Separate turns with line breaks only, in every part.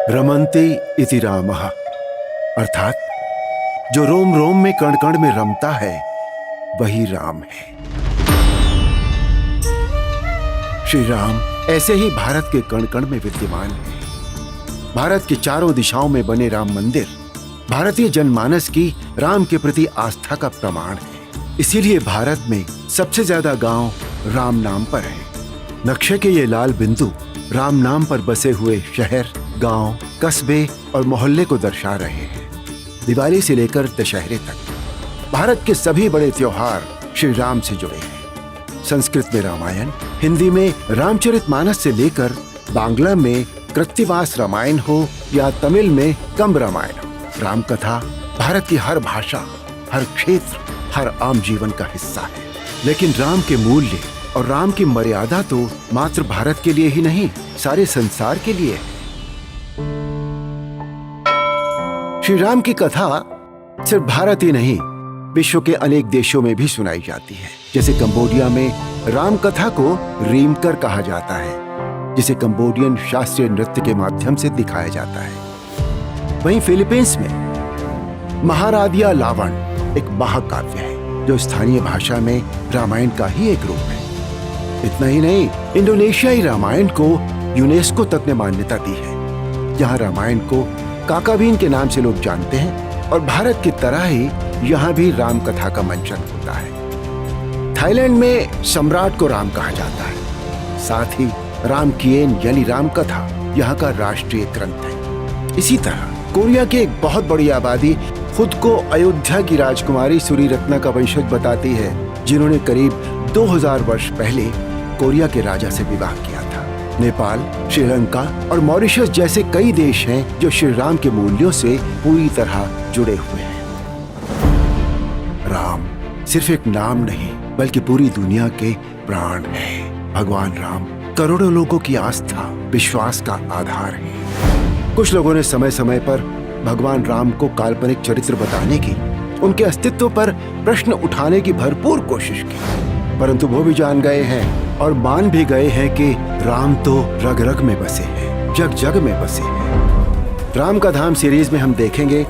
रमन्ते इति रामः, अर्थात जो रोम रोम में कण कण में रमता है वही राम है। श्री राम ऐसे ही भारत के कण कण में विद्यमान है। भारत की चारों दिशाओं में बने राम मंदिर भारतीय जनमानस की राम के प्रति आस्था का प्रमाण है। इसीलिए भारत में सबसे ज्यादा गांव राम नाम पर है। नक्शे के ये लाल बिंदु राम नाम पर बसे हुए शहर, गांव, कस्बे और मोहल्ले को दर्शा रहे हैं। दिवाली से लेकर दशहरे तक भारत के सभी बड़े त्योहार श्री राम से जुड़े हैं। संस्कृत में रामायण, हिंदी में रामचरितमानस से लेकर बांग्ला में कृत्तिवास रामायण हो या तमिल में कंब रामायण हो, राम कथा भारत की हर भाषा, हर क्षेत्र, हर आम जीवन का हिस्सा है। लेकिन राम के मूल्य और राम की मर्यादा तो मात्र भारत के लिए ही नहीं, सारे संसार के लिए है। श्री राम की कथा सिर्फ भारत ही नहीं, विश्व के अनेक देशों में भी सुनाई जाती है। जैसे कंबोडिया में राम कथा को रीमकर कहा जाता है, जिसे कंबोडियन शास्त्रीय नृत्य के माध्यम से दिखाया जाता है। वहीं फिलीपींस में महारादिया लावण एक महाकाव्य है, जो स्थानीय भाषा में रामायण का ही एक रूप है। इतना ही नहीं, इंडोनेशियाई रामायण को यूनेस्को तक ने मान्यता दी है। यहाँ रामायण को काकावीन के नाम से लोग जानते हैं और भारत की तरह ही यहाँ भी राम कथा का मंचन होता है। थाईलैंड में सम्राट को राम कहा जाता है। साथ ही रामकिएन यानी राम कथा यहाँ का राष्ट्रीय ग्रंथ है। इसी तरह कोरिया की एक बहुत बड़ी आबादी खुद को अयोध्या की राजकुमारी सूरीरत्ना का वंशज बताती है, जिन्होंने करीब 2000 वर्ष पहले कोरिया के राजा से विवाह किया था। नेपाल, श्रीलंका और मॉरिशस जैसे कई देश हैं जो श्री राम के मूल्यों से पूरी तरह जुड़े हुए हैं। राम सिर्फ एक नाम नहीं, बल्कि पूरी दुनिया के प्राण है। भगवान राम करोड़ों लोगों की आस्था, विश्वास का आधार है। कुछ लोगों ने समय समय पर भगवान राम को काल्पनिक चरित्र बताने की, उनके अस्तित्व पर प्रश्न उठाने की भरपूर कोशिश की, परंतु वो भी जान गए हैं और मान भी गए हैं कि राम तो रग रग में बसे हैं, जग जग में बसे हैं। राम का धाम सीरीज में हम देखेंगे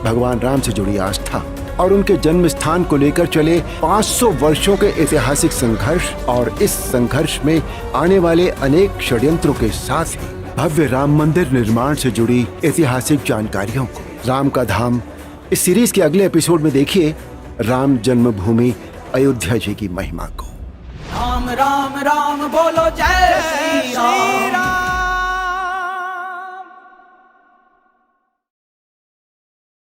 भगवान राम से जुड़ी आस्था और उनके जन्म स्थान को लेकर चले 500 वर्षों के ऐतिहासिक संघर्ष और इस संघर्ष में आने वाले अनेक षड्यंत्रों के साथ ही भव्य राम मंदिर निर्माण से जुड़ी ऐतिहासिक जानकारियों को। राम का धाम इस सीरीज के अगले एपिसोड में देखिए राम जन्मभूमि अयोध्या जी की महिमा को।
राम राम राम बोलो जय